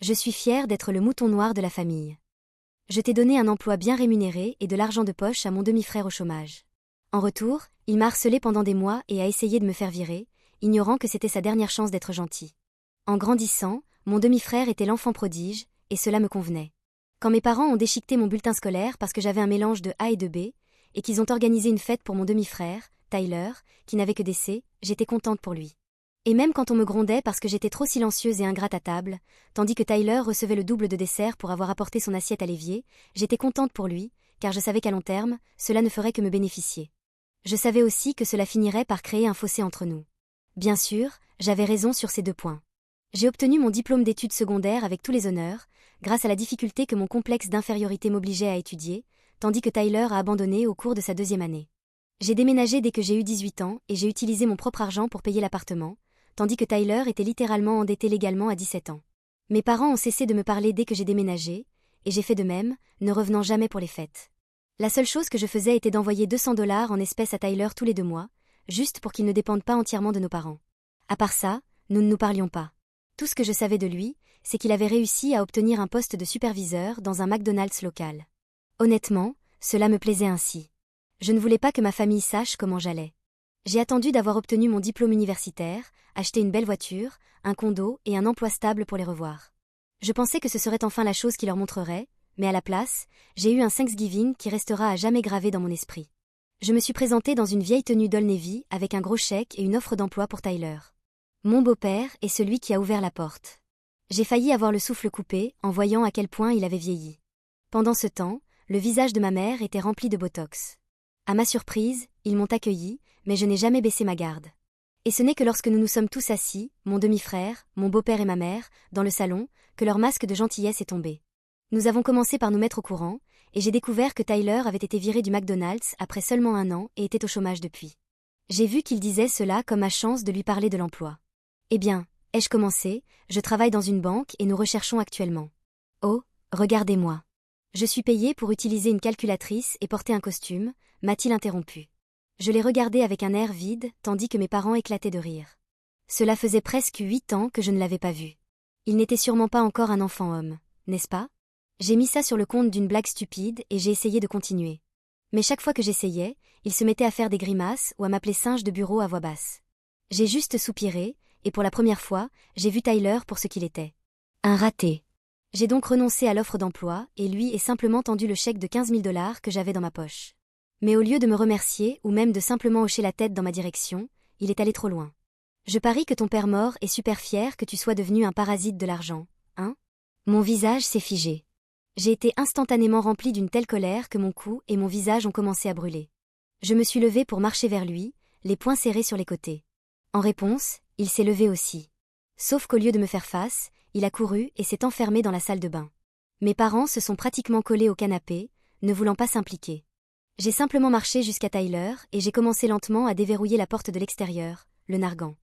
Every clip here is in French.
Je suis fière d'être le mouton noir de la famille. Je t'ai donné un emploi bien rémunéré et de l'argent de poche à mon demi-frère au chômage. En retour, il m'a harcelé pendant des mois et a essayé de me faire virer, ignorant que c'était sa dernière chance d'être gentil. En grandissant, mon demi-frère était l'enfant prodige, et cela me convenait. Quand mes parents ont déchiqueté mon bulletin scolaire parce que j'avais un mélange de A et de B, et qu'ils ont organisé une fête pour mon demi-frère, Tyler, qui n'avait que des C, j'étais contente pour lui. Et même quand on me grondait parce que j'étais trop silencieuse et ingrate à table, tandis que Tyler recevait le double de dessert pour avoir apporté son assiette à l'évier, j'étais contente pour lui, car je savais qu'à long terme, cela ne ferait que me bénéficier. Je savais aussi que cela finirait par créer un fossé entre nous. Bien sûr, j'avais raison sur ces 2 points. J'ai obtenu mon diplôme d'études secondaires avec tous les honneurs, grâce à la difficulté que mon complexe d'infériorité m'obligeait à étudier, tandis que Tyler a abandonné au cours de sa 2e année. J'ai déménagé dès que j'ai eu 18 ans et j'ai utilisé mon propre argent pour payer l'appartement, tandis que Tyler était littéralement endetté légalement à 17 ans. Mes parents ont cessé de me parler dès que j'ai déménagé, et j'ai fait de même, ne revenant jamais pour les fêtes. La seule chose que je faisais était d'envoyer $200 en espèces à Tyler tous les 2 mois, juste pour qu'il ne dépende pas entièrement de nos parents. À part ça, nous ne nous parlions pas. Tout ce que je savais de lui, c'est qu'il avait réussi à obtenir un poste de superviseur dans un McDonald's local. Honnêtement, cela me plaisait ainsi. Je ne voulais pas que ma famille sache comment j'allais. J'ai attendu d'avoir obtenu mon diplôme universitaire, acheté une belle voiture, un condo et un emploi stable pour les revoir. Je pensais que ce serait enfin la chose qui leur montrerait, mais à la place, j'ai eu un Thanksgiving qui restera à jamais gravé dans mon esprit. Je me suis présentée dans une vieille tenue d'Old Navy avec un gros chèque et une offre d'emploi pour Tyler. Mon beau-père est celui qui a ouvert la porte. J'ai failli avoir le souffle coupé en voyant à quel point il avait vieilli. Pendant ce temps, le visage de ma mère était rempli de botox. À ma surprise, ils m'ont accueilli, mais je n'ai jamais baissé ma garde. Et ce n'est que lorsque nous nous sommes tous assis, mon demi-frère, mon beau-père et ma mère, dans le salon, que leur masque de gentillesse est tombé. Nous avons commencé par nous mettre au courant, et j'ai découvert que Tyler avait été viré du McDonald's après seulement 1 an et était au chômage depuis. J'ai vu qu'il disait cela comme ma chance de lui parler de l'emploi. Eh bien, ai-je commencé, je travaille dans une banque et nous recherchons actuellement. Oh, regardez-moi. Je suis payée pour utiliser une calculatrice et porter un costume, m'a-t-il interrompu. Je l'ai regardé avec un air vide, tandis que mes parents éclataient de rire. Cela faisait presque 8 ans que je ne l'avais pas vu. Il n'était sûrement pas encore un enfant homme, n'est-ce pas? J'ai mis ça sur le compte d'une blague stupide et j'ai essayé de continuer. Mais chaque fois que j'essayais, il se mettait à faire des grimaces ou à m'appeler singe de bureau à voix basse. J'ai juste soupiré, et pour la première fois, j'ai vu Tyler pour ce qu'il était. Un raté. J'ai donc renoncé à l'offre d'emploi et lui est simplement tendu le chèque de $15 000 que j'avais dans ma poche. Mais au lieu de me remercier ou même de simplement hocher la tête dans ma direction, il est allé trop loin. Je parie que ton père mort est super fier que tu sois devenu un parasite de l'argent, hein? Mon visage s'est figé. J'ai été instantanément remplie d'une telle colère que mon cou et mon visage ont commencé à brûler. Je me suis levée pour marcher vers lui, les poings serrés sur les côtés. En réponse, il s'est levé aussi. Sauf qu'au lieu de me faire face, il a couru et s'est enfermé dans la salle de bain. Mes parents se sont pratiquement collés au canapé, ne voulant pas s'impliquer. J'ai simplement marché jusqu'à Tyler et j'ai commencé lentement à déverrouiller la porte de l'extérieur, le narguant.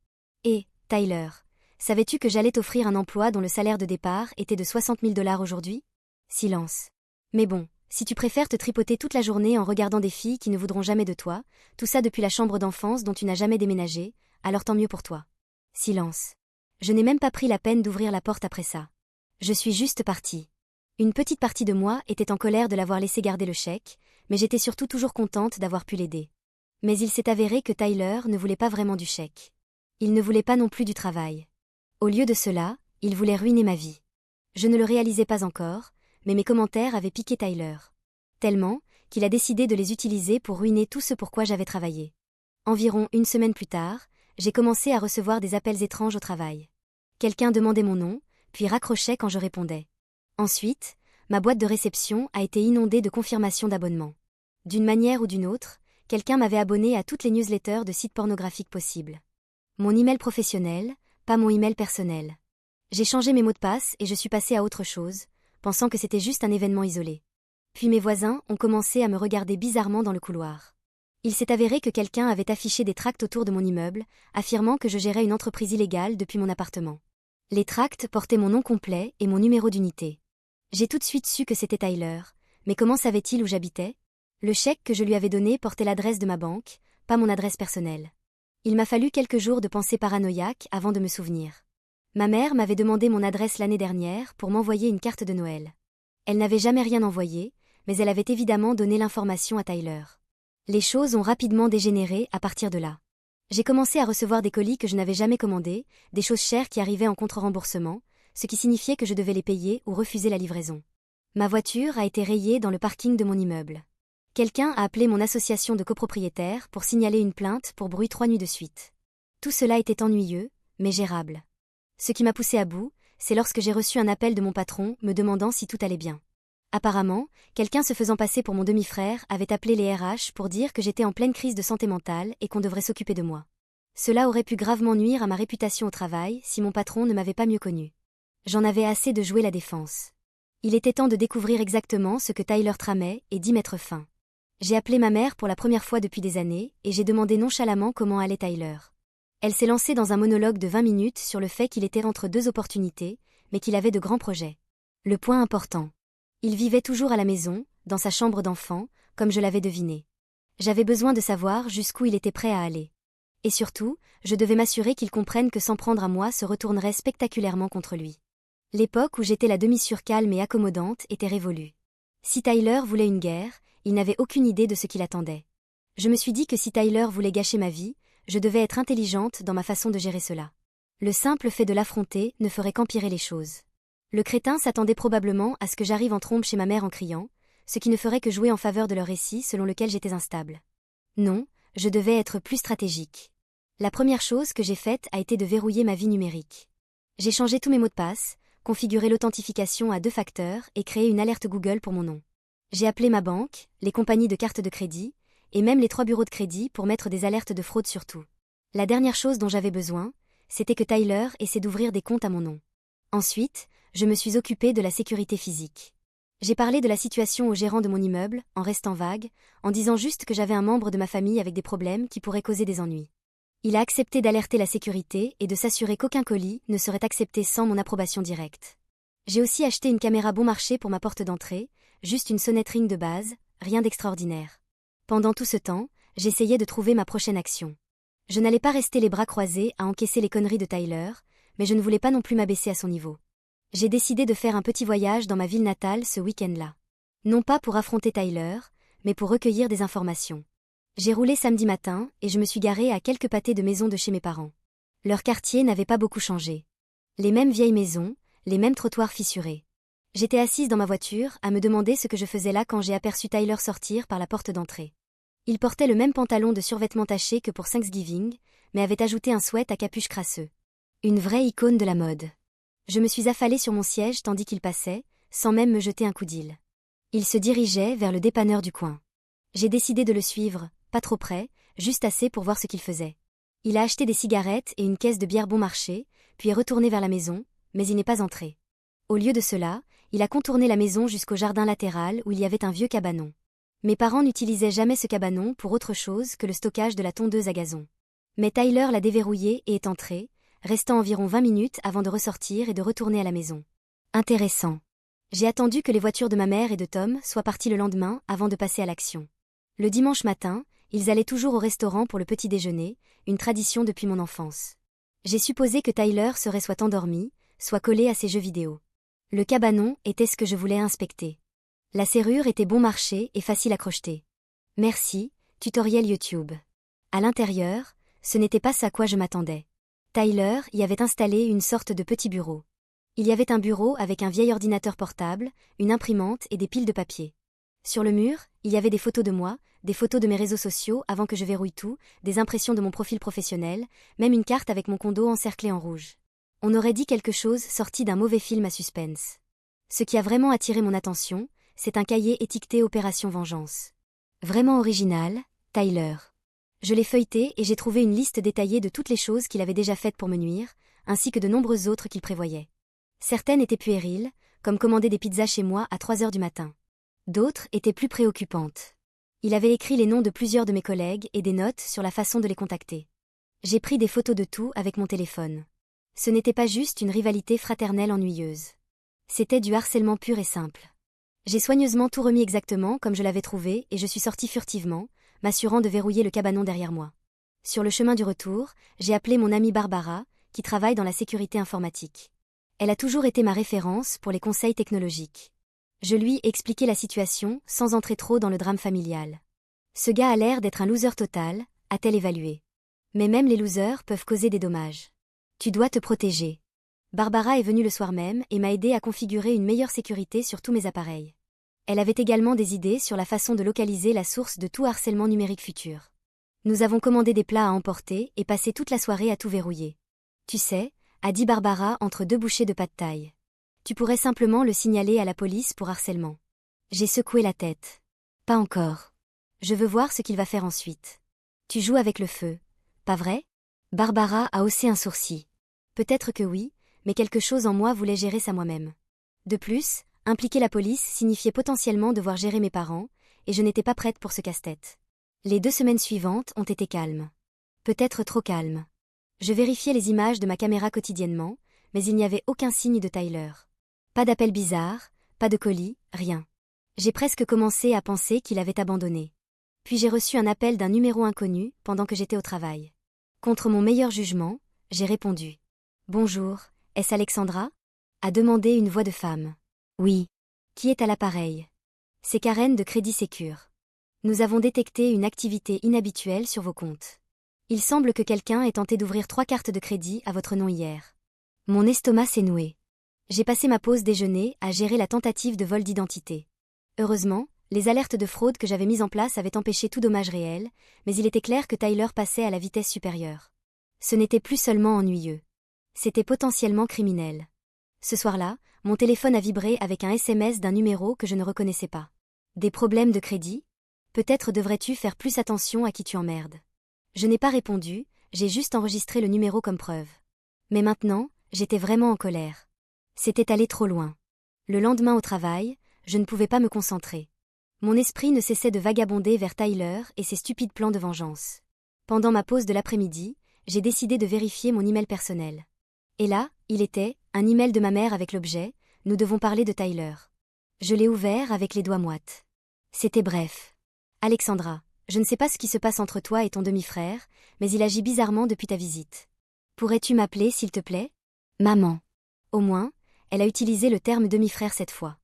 Et, Tyler, savais-tu que j'allais t'offrir un emploi dont le salaire de départ était de $60 000 aujourd'hui? Silence. Mais bon, si tu préfères te tripoter toute la journée en regardant des filles qui ne voudront jamais de toi, tout ça depuis la chambre d'enfance dont tu n'as jamais déménagé, alors tant mieux pour toi. Silence. Je n'ai même pas pris la peine d'ouvrir la porte après ça. Je suis juste partie. Une petite partie de moi était en colère de l'avoir laissé garder le chèque, mais j'étais surtout toujours contente d'avoir pu l'aider. Mais il s'est avéré que Tyler ne voulait pas vraiment du chèque. Il ne voulait pas non plus du travail. Au lieu de cela, il voulait ruiner ma vie. Je ne le réalisais pas encore, mais mes commentaires avaient piqué Tyler. Tellement, qu'il a décidé de les utiliser pour ruiner tout ce pour quoi j'avais travaillé. Environ 1 semaine plus tard, j'ai commencé à recevoir des appels étranges au travail. Quelqu'un demandait mon nom, puis raccrochait quand je répondais. Ensuite, ma boîte de réception a été inondée de confirmations d'abonnement. D'une manière ou d'une autre, quelqu'un m'avait abonné à toutes les newsletters de sites pornographiques possibles. Mon email professionnel, pas mon email personnel. J'ai changé mes mots de passe et je suis passée à autre chose, pensant que c'était juste un événement isolé. Puis mes voisins ont commencé à me regarder bizarrement dans le couloir. Il s'est avéré que quelqu'un avait affiché des tracts autour de mon immeuble, affirmant que je gérais une entreprise illégale depuis mon appartement. Les tracts portaient mon nom complet et mon numéro d'unité. J'ai tout de suite su que c'était Tyler, mais comment savait-il où j'habitais? Le chèque que je lui avais donné portait l'adresse de ma banque, pas mon adresse personnelle. Il m'a fallu quelques jours de pensée paranoïaque avant de me souvenir. Ma mère m'avait demandé mon adresse l'année dernière pour m'envoyer une carte de Noël. Elle n'avait jamais rien envoyé, mais elle avait évidemment donné l'information à Tyler. Les choses ont rapidement dégénéré à partir de là. J'ai commencé à recevoir des colis que je n'avais jamais commandés, des choses chères qui arrivaient en contre-remboursement, ce qui signifiait que je devais les payer ou refuser la livraison. Ma voiture a été rayée dans le parking de mon immeuble. Quelqu'un a appelé mon association de copropriétaires pour signaler une plainte pour bruit 3 nuits de suite. Tout cela était ennuyeux, mais gérable. Ce qui m'a poussé à bout, c'est lorsque j'ai reçu un appel de mon patron me demandant si tout allait bien. Apparemment, quelqu'un se faisant passer pour mon demi-frère avait appelé les RH pour dire que j'étais en pleine crise de santé mentale et qu'on devrait s'occuper de moi. Cela aurait pu gravement nuire à ma réputation au travail si mon patron ne m'avait pas mieux connue. J'en avais assez de jouer la défense. Il était temps de découvrir exactement ce que Tyler tramait et d'y mettre fin. J'ai appelé ma mère pour la première fois depuis des années et j'ai demandé nonchalamment comment allait Tyler. Elle s'est lancée dans un monologue de 20 minutes sur le fait qu'il était entre 2 opportunités, mais qu'il avait de grands projets. Le point important. Il vivait toujours à la maison, dans sa chambre d'enfant, comme je l'avais deviné. J'avais besoin de savoir jusqu'où il était prêt à aller. Et surtout, je devais m'assurer qu'il comprenne que s'en prendre à moi se retournerait spectaculairement contre lui. L'époque où j'étais la demi-sûre calme et accommodante était révolue. Si Tyler voulait une guerre, il n'avait aucune idée de ce qui l'attendait. Je me suis dit que si Tyler voulait gâcher ma vie, je devais être intelligente dans ma façon de gérer cela. Le simple fait de l'affronter ne ferait qu'empirer les choses. Le crétin s'attendait probablement à ce que j'arrive en trombe chez ma mère en criant, ce qui ne ferait que jouer en faveur de leur récit selon lequel j'étais instable. Non, je devais être plus stratégique. La première chose que j'ai faite a été de verrouiller ma vie numérique. J'ai changé tous mes mots de passe, configuré l'authentification à 2 facteurs et créé une alerte Google pour mon nom. J'ai appelé ma banque, les compagnies de cartes de crédit, et même les 3 bureaux de crédit pour mettre des alertes de fraude sur tout. La dernière chose dont j'avais besoin, c'était que Tyler essaie d'ouvrir des comptes à mon nom. Ensuite, je me suis occupée de la sécurité physique. J'ai parlé de la situation au gérant de mon immeuble, en restant vague, en disant juste que j'avais un membre de ma famille avec des problèmes qui pourraient causer des ennuis. Il a accepté d'alerter la sécurité et de s'assurer qu'aucun colis ne serait accepté sans mon approbation directe. J'ai aussi acheté une caméra bon marché pour ma porte d'entrée, juste une sonnette Ring de base, rien d'extraordinaire. Pendant tout ce temps, j'essayais de trouver ma prochaine action. Je n'allais pas rester les bras croisés à encaisser les conneries de Tyler, mais je ne voulais pas non plus m'abaisser à son niveau. J'ai décidé de faire un petit voyage dans ma ville natale ce week-end-là. Non pas pour affronter Tyler, mais pour recueillir des informations. J'ai roulé samedi matin et je me suis garée à quelques pâtés de maison de chez mes parents. Leur quartier n'avait pas beaucoup changé. Les mêmes vieilles maisons, les mêmes trottoirs fissurés. J'étais assise dans ma voiture à me demander ce que je faisais là quand j'ai aperçu Tyler sortir par la porte d'entrée. Il portait le même pantalon de survêtement taché que pour Thanksgiving, mais avait ajouté un sweat à capuche crasseux. Une vraie icône de la mode. Je me suis affalée sur mon siège tandis qu'il passait, sans même me jeter un coup d'île. Il se dirigeait vers le dépanneur du coin. J'ai décidé de le suivre, pas trop près, juste assez pour voir ce qu'il faisait. Il a acheté des cigarettes et une caisse de bière bon marché, puis est retourné vers la maison, mais il n'est pas entré. Au lieu de cela, il a contourné la maison jusqu'au jardin latéral où il y avait un vieux cabanon. Mes parents n'utilisaient jamais ce cabanon pour autre chose que le stockage de la tondeuse à gazon. Mais Tyler l'a déverrouillé et est entré, restant environ 20 minutes avant de ressortir et de retourner à la maison. Intéressant. J'ai attendu que les voitures de ma mère et de Tom soient parties le lendemain avant de passer à l'action. Le dimanche matin, ils allaient toujours au restaurant pour le petit déjeuner, une tradition depuis mon enfance. J'ai supposé que Tyler serait soit endormi, soit collé à ses jeux vidéo. Le cabanon était ce que je voulais inspecter. La serrure était bon marché et facile à crocheter. Merci, tutoriel YouTube. À l'intérieur, ce n'était pas ça à quoi je m'attendais. Tyler y avait installé une sorte de petit bureau. Il y avait un bureau avec un vieil ordinateur portable, une imprimante et des piles de papier. Sur le mur, il y avait des photos de moi, des photos de mes réseaux sociaux avant que je verrouille tout, des impressions de mon profil professionnel, même une carte avec mon condo encerclé en rouge. On aurait dit quelque chose sorti d'un mauvais film à suspense. Ce qui a vraiment attiré mon attention, c'est un cahier étiqueté Opération Vengeance. Vraiment original, Tyler. Je l'ai feuilleté et j'ai trouvé une liste détaillée de toutes les choses qu'il avait déjà faites pour me nuire, ainsi que de nombreuses autres qu'il prévoyait. Certaines étaient puériles, comme commander des pizzas chez moi à 3 heures du matin. D'autres étaient plus préoccupantes. Il avait écrit les noms de plusieurs de mes collègues et des notes sur la façon de les contacter. J'ai pris des photos de tout avec mon téléphone. Ce n'était pas juste une rivalité fraternelle ennuyeuse. C'était du harcèlement pur et simple. J'ai soigneusement tout remis exactement comme je l'avais trouvé et je suis sortie furtivement, m'assurant de verrouiller le cabanon derrière moi. Sur le chemin du retour, j'ai appelé mon amie Barbara, qui travaille dans la sécurité informatique. Elle a toujours été ma référence pour les conseils technologiques. Je lui ai expliqué la situation sans entrer trop dans le drame familial. Ce gars a l'air d'être un loser total, a-t-elle évalué. Mais même les losers peuvent causer des dommages. Tu dois te protéger. Barbara est venue le soir même et m'a aidé à configurer une meilleure sécurité sur tous mes appareils. Elle avait également des idées sur la façon de localiser la source de tout harcèlement numérique futur. Nous avons commandé des plats à emporter et passé toute la soirée à tout verrouiller. Tu sais, a dit Barbara entre deux bouchées de pad thaï. Tu pourrais simplement le signaler à la police pour harcèlement. J'ai secoué la tête. Pas encore. Je veux voir ce qu'il va faire ensuite. Tu joues avec le feu, pas vrai? Barbara a haussé un sourcil. Peut-être que oui, mais quelque chose en moi voulait gérer ça moi-même. De plus, impliquer la police signifiait potentiellement devoir gérer mes parents, et je n'étais pas prête pour ce casse-tête. Les 2 semaines suivantes ont été calmes. Peut-être trop calmes. Je vérifiais les images de ma caméra quotidiennement, mais il n'y avait aucun signe de Tyler. Pas d'appel bizarre, pas de colis, rien. J'ai presque commencé à penser qu'il avait abandonné. Puis j'ai reçu un appel d'un numéro inconnu pendant que j'étais au travail. Contre mon meilleur jugement, j'ai répondu. Bonjour, est-ce Alexandra? A demandé une voix de femme. Oui. Qui est à l'appareil? C'est Karen de Crédit Sécure. Nous avons détecté une activité inhabituelle sur vos comptes. Il semble que quelqu'un ait tenté d'ouvrir 3 cartes de crédit à votre nom hier. Mon estomac s'est noué. J'ai passé ma pause déjeuner à gérer la tentative de vol d'identité. Heureusement, les alertes de fraude que j'avais mises en place avaient empêché tout dommage réel, mais il était clair que Tyler passait à la vitesse supérieure. Ce n'était plus seulement ennuyeux. C'était potentiellement criminel. Ce soir-là, mon téléphone a vibré avec un SMS d'un numéro que je ne reconnaissais pas. Des problèmes de crédit? Peut-être devrais-tu faire plus attention à qui tu emmerdes. Je n'ai pas répondu, j'ai juste enregistré le numéro comme preuve. Mais maintenant, j'étais vraiment en colère. C'était allé trop loin. Le lendemain au travail, je ne pouvais pas me concentrer. Mon esprit ne cessait de vagabonder vers Tyler et ses stupides plans de vengeance. Pendant ma pause de l'après-midi, j'ai décidé de vérifier mon email personnel. Et là, il était, un email de ma mère avec l'objet « Nous devons parler de Tyler ». Je l'ai ouvert avec les doigts moites. C'était bref. Alexandra, je ne sais pas ce qui se passe entre toi et ton demi-frère, mais il agit bizarrement depuis ta visite. Pourrais-tu m'appeler s'il te plaît? Maman. Au moins, elle a utilisé le terme demi-frère cette fois.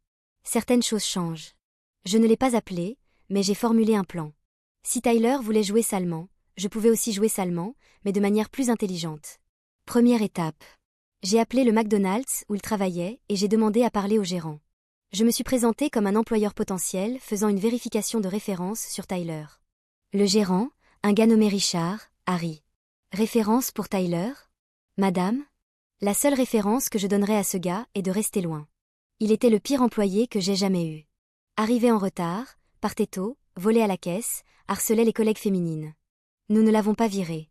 Certaines choses changent. Je ne l'ai pas appelé, mais j'ai formulé un plan. Si Tyler voulait jouer salement, je pouvais aussi jouer salement, mais de manière plus intelligente. Première étape. J'ai appelé le McDonald's où il travaillait et j'ai demandé à parler au gérant. Je me suis présentée comme un employeur potentiel faisant une vérification de référence sur Tyler. Le gérant, un gars nommé Richard, Harry. Référence pour Tyler? Madame? La seule référence que je donnerais à ce gars est de rester loin. Il était le pire employé que j'ai jamais eu. Arrivé en retard, partait tôt, volait à la caisse, harcelait les collègues féminines. Nous ne l'avons pas viré.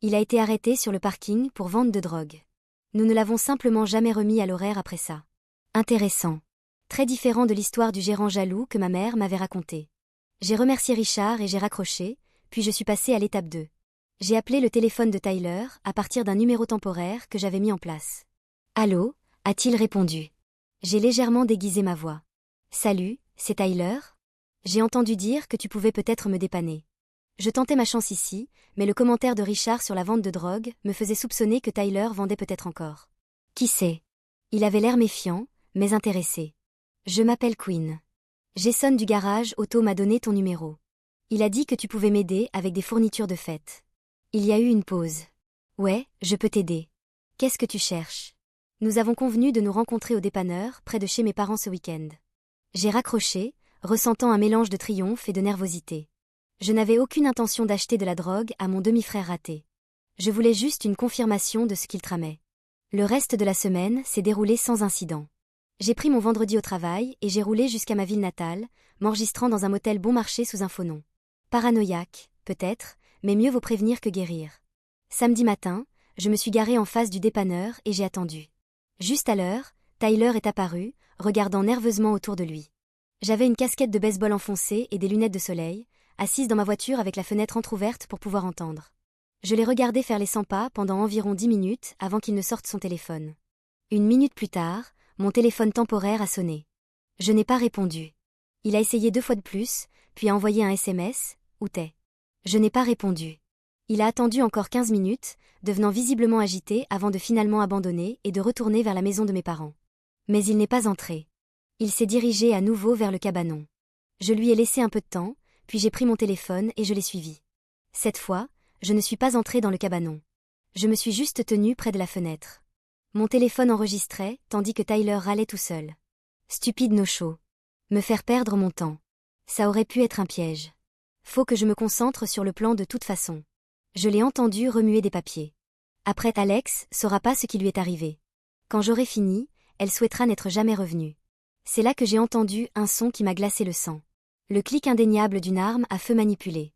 Il a été arrêté sur le parking pour vente de drogue. Nous ne l'avons simplement jamais remis à l'horaire après ça. Intéressant. Très différent de l'histoire du gérant jaloux que ma mère m'avait racontée. J'ai remercié Richard et j'ai raccroché, puis je suis passée à l'étape 2. J'ai appelé le téléphone de Tyler à partir d'un numéro temporaire que j'avais mis en place. Allô, a-t-il répondu. J'ai légèrement déguisé ma voix. Salut, c'est Tyler? J'ai entendu dire que tu pouvais peut-être me dépanner. Je tentais ma chance ici, mais le commentaire de Richard sur la vente de drogue me faisait soupçonner que Tyler vendait peut-être encore. Qui sait? Il avait l'air méfiant, mais intéressé. Je m'appelle Quinn. Jason du garage auto m'a donné ton numéro. Il a dit que tu pouvais m'aider avec des fournitures de fête. Il y a eu une pause. Ouais, je peux t'aider. Qu'est-ce que tu cherches? Nous avons convenu de nous rencontrer au dépanneur près de chez mes parents ce week-end. J'ai raccroché, ressentant un mélange de triomphe et de nervosité. Je n'avais aucune intention d'acheter de la drogue à mon demi-frère raté. Je voulais juste une confirmation de ce qu'il tramait. Le reste de la semaine s'est déroulé sans incident. J'ai pris mon vendredi au travail et j'ai roulé jusqu'à ma ville natale, m'enregistrant dans un motel bon marché sous un faux nom. Paranoïaque, peut-être, mais mieux vaut prévenir que guérir. Samedi matin, je me suis garée en face du dépanneur et j'ai attendu. Juste à l'heure, Tyler est apparu, regardant nerveusement autour de lui. J'avais une casquette de baseball enfoncée et des lunettes de soleil, assise dans ma voiture avec la fenêtre entrouverte pour pouvoir entendre. Je l'ai regardé faire les 100 pas pendant environ 10 minutes avant qu'il ne sorte son téléphone. 1 minute plus tard, mon téléphone temporaire a sonné. Je n'ai pas répondu. Il a essayé 2 fois de plus, puis a envoyé un SMS, où t'es? Je n'ai pas répondu. Il a attendu encore 15 minutes, devenant visiblement agité avant de finalement abandonner et de retourner vers la maison de mes parents. Mais il n'est pas entré. Il s'est dirigé à nouveau vers le cabanon. Je lui ai laissé un peu de temps, puis j'ai pris mon téléphone et je l'ai suivi. Cette fois, je ne suis pas entrée dans le cabanon. Je me suis juste tenue près de la fenêtre. Mon téléphone enregistrait, tandis que Tyler râlait tout seul. Stupide no-show. Me faire perdre mon temps. Ça aurait pu être un piège. Faut que je me concentre sur le plan de toute façon. Je l'ai entendu remuer des papiers. Après, Alex saura pas ce qui lui est arrivé. Quand j'aurai fini, elle souhaitera n'être jamais revenue. C'est là que j'ai entendu un son qui m'a glacé le sang. Le clic indéniable d'une arme à feu manipulée.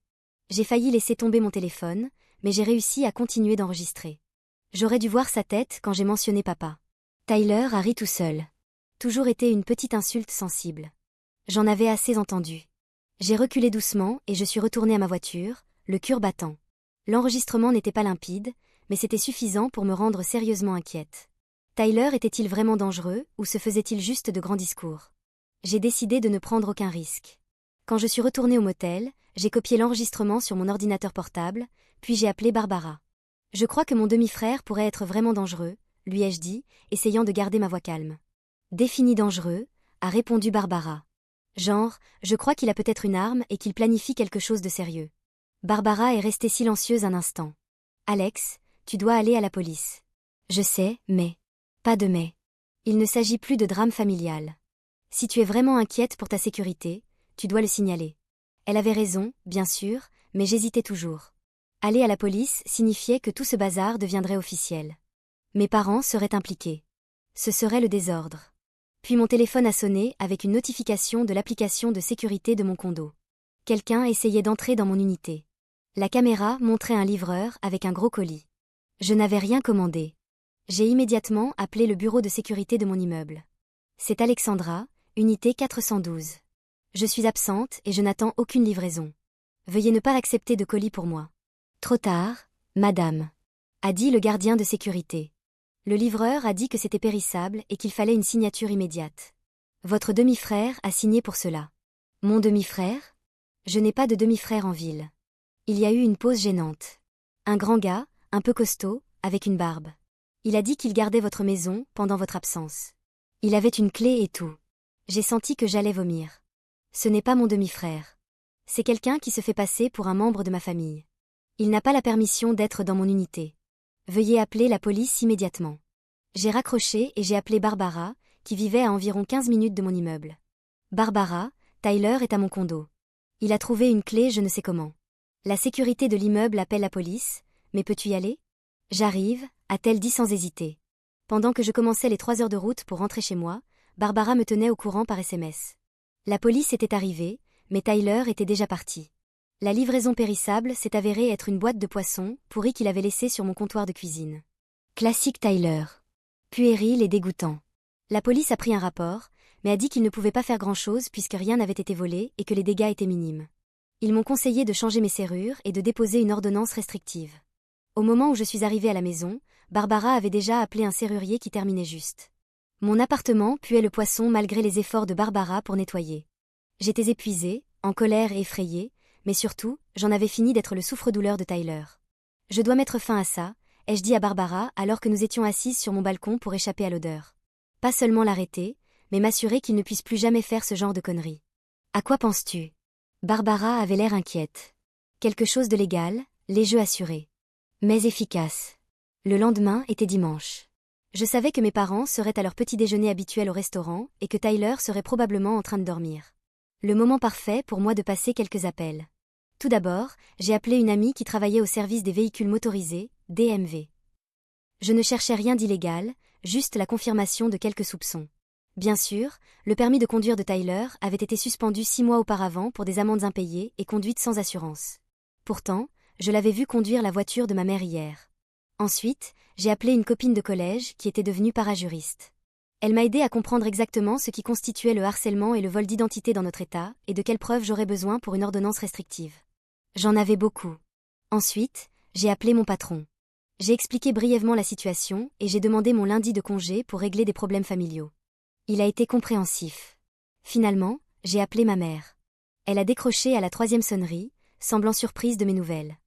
J'ai failli laisser tomber mon téléphone, mais j'ai réussi à continuer d'enregistrer. J'aurais dû voir sa tête quand j'ai mentionné papa. Tyler a ri tout seul. Toujours été une petite insulte sensible. J'en avais assez entendu. J'ai reculé doucement et je suis retournée à ma voiture, le cœur battant. L'enregistrement n'était pas limpide, mais c'était suffisant pour me rendre sérieusement inquiète. Tyler était-il vraiment dangereux ou se faisait-il juste de grands discours? J'ai décidé de ne prendre aucun risque. Quand je suis retournée au motel, j'ai copié l'enregistrement sur mon ordinateur portable, puis j'ai appelé Barbara. Je crois que mon demi-frère pourrait être vraiment dangereux, lui ai-je dit, essayant de garder ma voix calme. Défini dangereux, a répondu Barbara. Genre, je crois qu'il a peut-être une arme et qu'il planifie quelque chose de sérieux. Barbara est restée silencieuse un instant. Alex, tu dois aller à la police. Je sais, mais... Pas de mais. Il ne s'agit plus de drame familial. Si tu es vraiment inquiète pour ta sécurité, tu dois le signaler. Elle avait raison, bien sûr, mais j'hésitais toujours. Aller à la police signifiait que tout ce bazar deviendrait officiel. Mes parents seraient impliqués. Ce serait le désordre. Puis mon téléphone a sonné avec une notification de l'application de sécurité de mon condo. Quelqu'un essayait d'entrer dans mon unité. La caméra montrait un livreur avec un gros colis. Je n'avais rien commandé. J'ai immédiatement appelé le bureau de sécurité de mon immeuble. C'est Alexandra, unité 412. Je suis absente et je n'attends aucune livraison. Veuillez ne pas accepter de colis pour moi. Trop tard, madame, a dit le gardien de sécurité. Le livreur a dit que c'était périssable et qu'il fallait une signature immédiate. Votre demi-frère a signé pour cela. Mon demi-frère? Je n'ai pas de demi-frère en ville. Il y a eu une pause gênante. Un grand gars, un peu costaud, avec une barbe. Il a dit qu'il gardait votre maison pendant votre absence. Il avait une clé et tout. J'ai senti que j'allais vomir. Ce n'est pas mon demi-frère. C'est quelqu'un qui se fait passer pour un membre de ma famille. Il n'a pas la permission d'être dans mon unité. Veuillez appeler la police immédiatement. J'ai raccroché et j'ai appelé Barbara, qui vivait à environ 15 minutes de mon immeuble. Barbara, Tyler est à mon condo. Il a trouvé une clé je ne sais comment. La sécurité de l'immeuble appelle la police, mais peux-tu y aller? J'arrive, a-t-elle dit sans hésiter. Pendant que je commençais les 3 heures de route pour rentrer chez moi, Barbara me tenait au courant par SMS. La police était arrivée, mais Tyler était déjà parti. La livraison périssable s'est avérée être une boîte de poisson pourrie qu'il avait laissée sur mon comptoir de cuisine. Classique Tyler. Puéril et dégoûtant. La police a pris un rapport, mais a dit qu'il ne pouvait pas faire grand-chose puisque rien n'avait été volé et que les dégâts étaient minimes. Ils m'ont conseillé de changer mes serrures et de déposer une ordonnance restrictive. Au moment où je suis arrivée à la maison, Barbara avait déjà appelé un serrurier qui terminait juste. Mon appartement puait le poisson malgré les efforts de Barbara pour nettoyer. J'étais épuisée, en colère et effrayée, mais surtout, j'en avais fini d'être le souffre-douleur de Tyler. Je dois mettre fin à ça, ai-je dit à Barbara alors que nous étions assises sur mon balcon pour échapper à l'odeur. Pas seulement l'arrêter, mais m'assurer qu'il ne puisse plus jamais faire ce genre de conneries. À quoi penses-tu? Barbara avait l'air inquiète. Quelque chose de légal, les jeux assurés. Mais efficace. Le lendemain était dimanche. Je savais que mes parents seraient à leur petit déjeuner habituel au restaurant et que Tyler serait probablement en train de dormir. Le moment parfait pour moi de passer quelques appels. Tout d'abord, j'ai appelé une amie qui travaillait au service des véhicules motorisés, DMV. Je ne cherchais rien d'illégal, juste la confirmation de quelques soupçons. Bien sûr, le permis de conduire de Tyler avait été suspendu 6 mois auparavant pour des amendes impayées et conduite sans assurance. Pourtant, je l'avais vu conduire la voiture de ma mère hier. Ensuite, j'ai appelé une copine de collège qui était devenue parajuriste. Elle m'a aidé à comprendre exactement ce qui constituait le harcèlement et le vol d'identité dans notre État et de quelles preuves j'aurais besoin pour une ordonnance restrictive. J'en avais beaucoup. Ensuite, j'ai appelé mon patron. J'ai expliqué brièvement la situation et j'ai demandé mon lundi de congé pour régler des problèmes familiaux. Il a été compréhensif. Finalement, j'ai appelé ma mère. Elle a décroché à la 3e sonnerie, semblant surprise de mes nouvelles.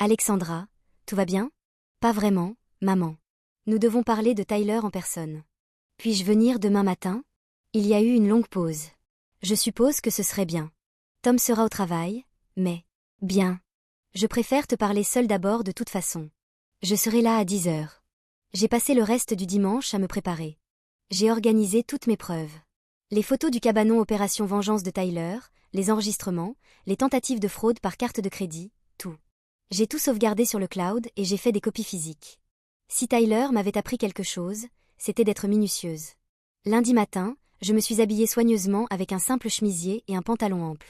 Alexandra, tout va bien? Pas vraiment, maman. Nous devons parler de Tyler en personne. Puis-je venir demain matin? Il y a eu une longue pause. Je suppose que ce serait bien. Tom sera au travail, mais... Bien. Je préfère te parler seule d'abord de toute façon. Je serai là à 10 heures. J'ai passé le reste du dimanche à me préparer. J'ai organisé toutes mes preuves. Les photos du cabanon Opération Vengeance de Tyler, les enregistrements, les tentatives de fraude par carte de crédit, tout. J'ai tout sauvegardé sur le cloud et j'ai fait des copies physiques. Si Tyler m'avait appris quelque chose, c'était d'être minutieuse. Lundi matin, je me suis habillée soigneusement avec un simple chemisier et un pantalon ample.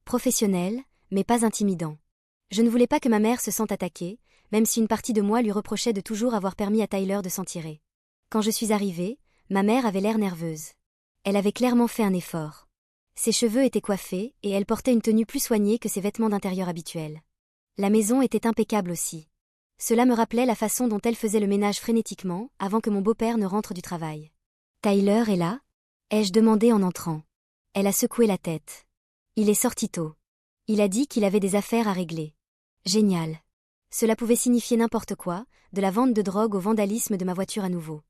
Professionnel, mais pas intimidant. Je ne voulais pas que ma mère se sente attaquée, même si une partie de moi lui reprochait de toujours avoir permis à Tyler de s'en tirer. Quand je suis arrivée, ma mère avait l'air nerveuse. Elle avait clairement fait un effort. Ses cheveux étaient coiffés et elle portait une tenue plus soignée que ses vêtements d'intérieur habituels. La maison était impeccable aussi. Cela me rappelait la façon dont elle faisait le ménage frénétiquement avant que mon beau-père ne rentre du travail. « Tyler est là ?» ai-je demandé en entrant. Elle a secoué la tête. Il est sorti tôt. Il a dit qu'il avait des affaires à régler. Génial. Cela pouvait signifier n'importe quoi, de la vente de drogue au vandalisme de ma voiture à nouveau.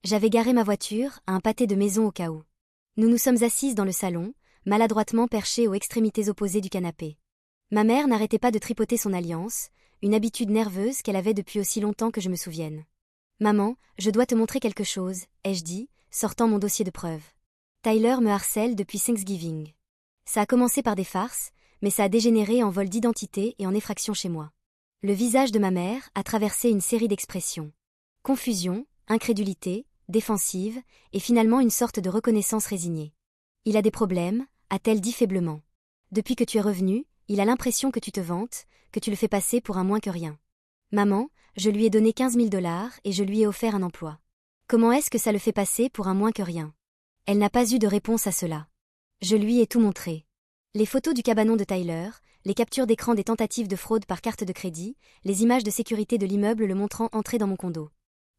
J'avais garé ma voiture à un pâté de maison au cas où. Nous nous sommes assises dans le salon, maladroitement perchées aux extrémités opposées du canapé. Ma mère n'arrêtait pas de tripoter son alliance, une habitude nerveuse qu'elle avait depuis aussi longtemps que je me souvienne. « Maman, je dois te montrer quelque chose », ai-je dit, sortant mon dossier de preuves. Tyler me harcèle depuis Thanksgiving. Ça a commencé par des farces, mais ça a dégénéré en vol d'identité et en effraction chez moi. Le visage de ma mère a traversé une série d'expressions. Confusion, incrédulité, défensive, et finalement une sorte de reconnaissance résignée. Il a des problèmes, a-t-elle dit faiblement. Depuis que tu es revenu, il a l'impression que tu te vantes, que tu le fais passer pour un moins que rien. Maman, je lui ai donné 15 000 $ et je lui ai offert un emploi. Comment est-ce que ça le fait passer pour un moins que rien? Elle n'a pas eu de réponse à cela. Je lui ai tout montré. Les photos du cabanon de Tyler, les captures d'écran des tentatives de fraude par carte de crédit, les images de sécurité de l'immeuble le montrant entrer dans mon condo.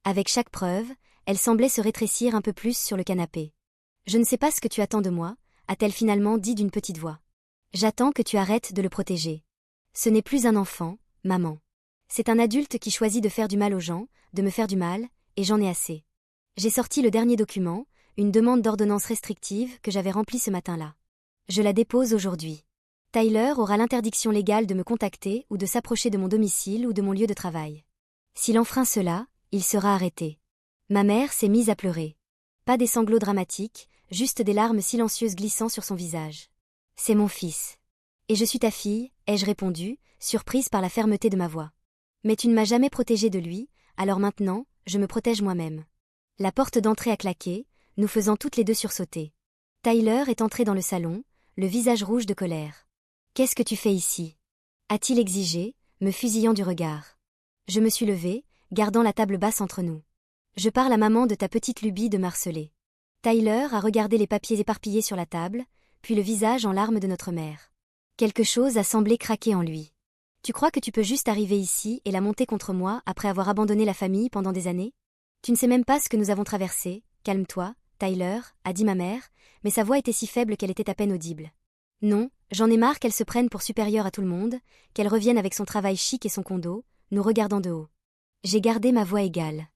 Avec chaque preuve, elle semblait se rétrécir un peu plus sur le canapé. « Je ne sais pas ce que tu attends de moi », a-t-elle finalement dit d'une petite voix. « J'attends que tu arrêtes de le protéger. Ce n'est plus un enfant, maman. C'est un adulte qui choisit de faire du mal aux gens, de me faire du mal, et j'en ai assez. » J'ai sorti le dernier document, une demande d'ordonnance restrictive que j'avais remplie ce matin-là. Je la dépose aujourd'hui. Tyler aura l'interdiction légale de me contacter ou de s'approcher de mon domicile ou de mon lieu de travail. S'il enfreint cela, il sera arrêté. Ma mère s'est mise à pleurer. Pas des sanglots dramatiques, juste des larmes silencieuses glissant sur son visage. « C'est mon fils. Et je suis ta fille », ai-je répondu, surprise par la fermeté de ma voix. « Mais tu ne m'as jamais protégée de lui, alors maintenant, je me protège moi-même. » La porte d'entrée a claqué, nous faisant toutes les deux sursauter. Tyler est entré dans le salon, le visage rouge de colère. « Qu'est-ce que tu fais ici ?» a-t-il exigé, me fusillant du regard. Je me suis levée, gardant la table basse entre nous. « Je parle à maman de ta petite lubie de marceler. » Tyler a regardé les papiers éparpillés sur la table, puis le visage en larmes de notre mère. Quelque chose a semblé craquer en lui. « Tu crois que tu peux juste arriver ici et la monter contre moi après avoir abandonné la famille pendant des années? Tu ne sais même pas ce que nous avons traversé, calme-toi, Tyler, a dit ma mère, mais sa voix était si faible qu'elle était à peine audible. Non, j'en ai marre qu'elle se prenne pour supérieure à tout le monde, qu'elle revienne avec son travail chic et son condo, nous regardant de haut. J'ai gardé ma voix égale.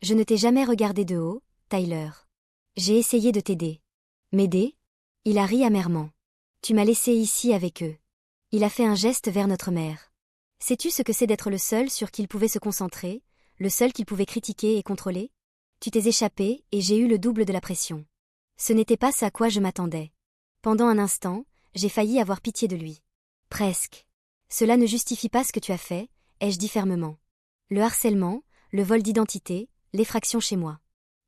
Je ne t'ai jamais regardé de haut, Tyler. J'ai essayé de t'aider. M'aider? Il a ri amèrement. Tu m'as laissé ici avec eux. Il a fait un geste vers notre mère. Sais-tu ce que c'est d'être le seul sur qui il pouvait se concentrer, le seul qu'il pouvait critiquer et contrôler? Tu t'es échappé et j'ai eu le double de la pression. Ce n'était pas ce à quoi je m'attendais. Pendant un instant, j'ai failli avoir pitié de lui. Presque. Cela ne justifie pas ce que tu as fait, ai-je dit fermement. Le harcèlement, le vol d'identité, l'effraction chez moi.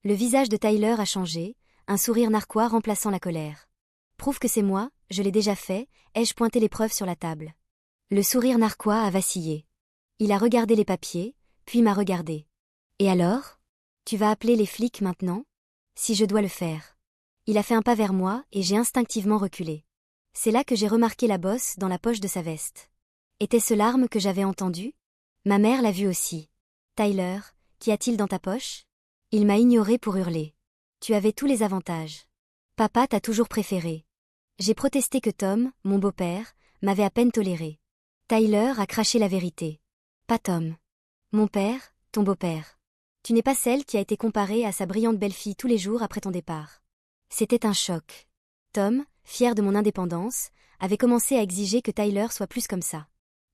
Le visage de Tyler a changé, un sourire narquois remplaçant la colère. Prouve que c'est moi, je l'ai déjà fait, ai-je pointé les preuves sur la table. Le sourire narquois a vacillé. Il a regardé les papiers, puis m'a regardé. Et alors? Tu vas appeler les flics maintenant? Si je dois le faire. Il a fait un pas vers moi et j'ai instinctivement reculé. C'est là que j'ai remarqué la bosse dans la poche de sa veste. Était-ce l'arme que j'avais entendue? Ma mère l'a vue aussi. Tyler, qu'y a-t-il dans ta poche? Il m'a ignoré pour hurler. Tu avais tous les avantages. Papa t'a toujours préféré. J'ai protesté que Tom, mon beau-père, m'avait à peine toléré. Tyler a craché la vérité. Pas Tom. Mon père, ton beau-père. Tu n'es pas celle qui a été comparée à sa brillante belle-fille tous les jours après ton départ. C'était un choc. Tom, fier de mon indépendance, avait commencé à exiger que Tyler soit plus comme ça.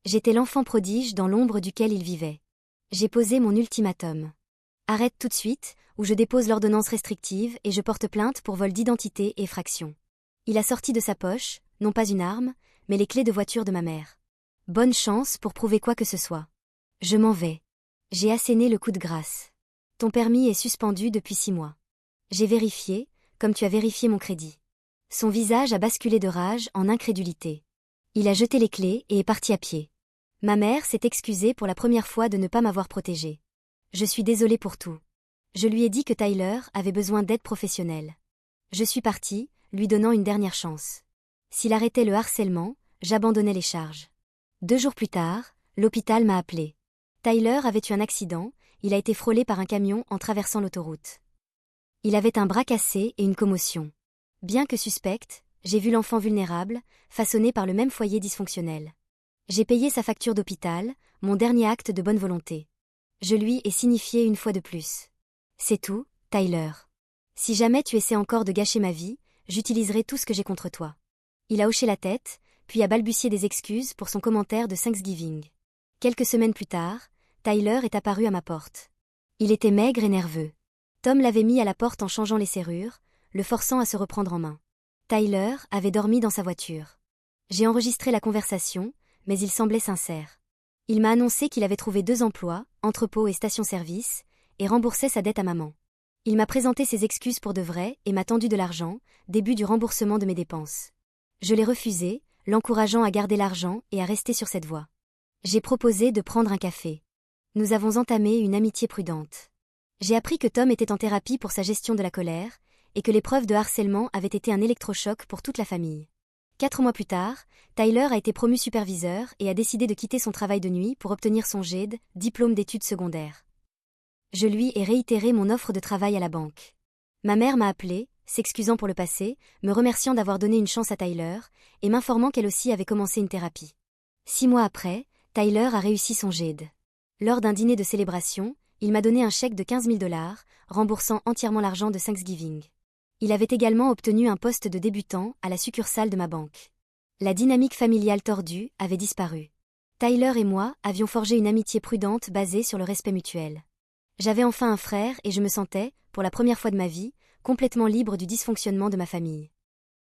J'étais l'enfant prodige dans l'ombre duquel il vivait. J'ai posé mon ultimatum. Arrête tout de suite, ou je dépose l'ordonnance restrictive et je porte plainte pour vol d'identité et effraction. Il a sorti de sa poche, non pas une arme, mais les clés de voiture de ma mère. Bonne chance pour prouver quoi que ce soit. Je m'en vais. J'ai asséné le coup de grâce. Ton permis est suspendu depuis 6 mois. J'ai vérifié, comme tu as vérifié mon crédit. Son visage a basculé de rage en incrédulité. Il a jeté les clés et est parti à pied. Ma mère s'est excusée pour la première fois de ne pas m'avoir protégée. Je suis désolée pour tout. Je lui ai dit que Tyler avait besoin d'aide professionnelle. Je suis partie, lui donnant une dernière chance. S'il arrêtait le harcèlement, j'abandonnais les charges. 2 jours plus tard, l'hôpital m'a appelé. Tyler avait eu un accident, il a été frôlé par un camion en traversant l'autoroute. Il avait un bras cassé et une commotion. Bien que suspecte, j'ai vu l'enfant vulnérable, façonné par le même foyer dysfonctionnel. J'ai payé sa facture d'hôpital, mon dernier acte de bonne volonté. Je lui ai signifié une fois de plus. C'est tout, Tyler. Si jamais tu essaies encore de gâcher ma vie, j'utiliserai tout ce que j'ai contre toi. Il a hoché la tête, puis a balbutié des excuses pour son commentaire de Thanksgiving. Quelques semaines plus tard, Tyler est apparu à ma porte. Il était maigre et nerveux. Tom l'avait mis à la porte en changeant les serrures, le forçant à se reprendre en main. Tyler avait dormi dans sa voiture. J'ai enregistré la conversation, mais il semblait sincère. Il m'a annoncé qu'il avait trouvé 2 emplois, entrepôt et station-service, et remboursait sa dette à maman. Il m'a présenté ses excuses pour de vrai et m'a tendu de l'argent, début du remboursement de mes dépenses. Je l'ai refusé, l'encourageant à garder l'argent et à rester sur cette voie. J'ai proposé de prendre un café. Nous avons entamé une amitié prudente. J'ai appris que Tom était en thérapie pour sa gestion de la colère, et que l'épreuve de harcèlement avait été un électrochoc pour toute la famille. 4 mois plus tard, Tyler a été promu superviseur et a décidé de quitter son travail de nuit pour obtenir son GED, diplôme d'études secondaires. Je lui ai réitéré mon offre de travail à la banque. Ma mère m'a appelé, s'excusant pour le passé, me remerciant d'avoir donné une chance à Tyler, et m'informant qu'elle aussi avait commencé une thérapie. 6 mois après, Tyler a réussi son GED. Lors d'un dîner de célébration, il m'a donné un chèque de 15 000 $, remboursant entièrement l'argent de Thanksgiving. Il avait également obtenu un poste de débutant à la succursale de ma banque. La dynamique familiale tordue avait disparu. Tyler et moi avions forgé une amitié prudente basée sur le respect mutuel. J'avais enfin un frère et je me sentais, pour la première fois de ma vie, complètement libre du dysfonctionnement de ma famille.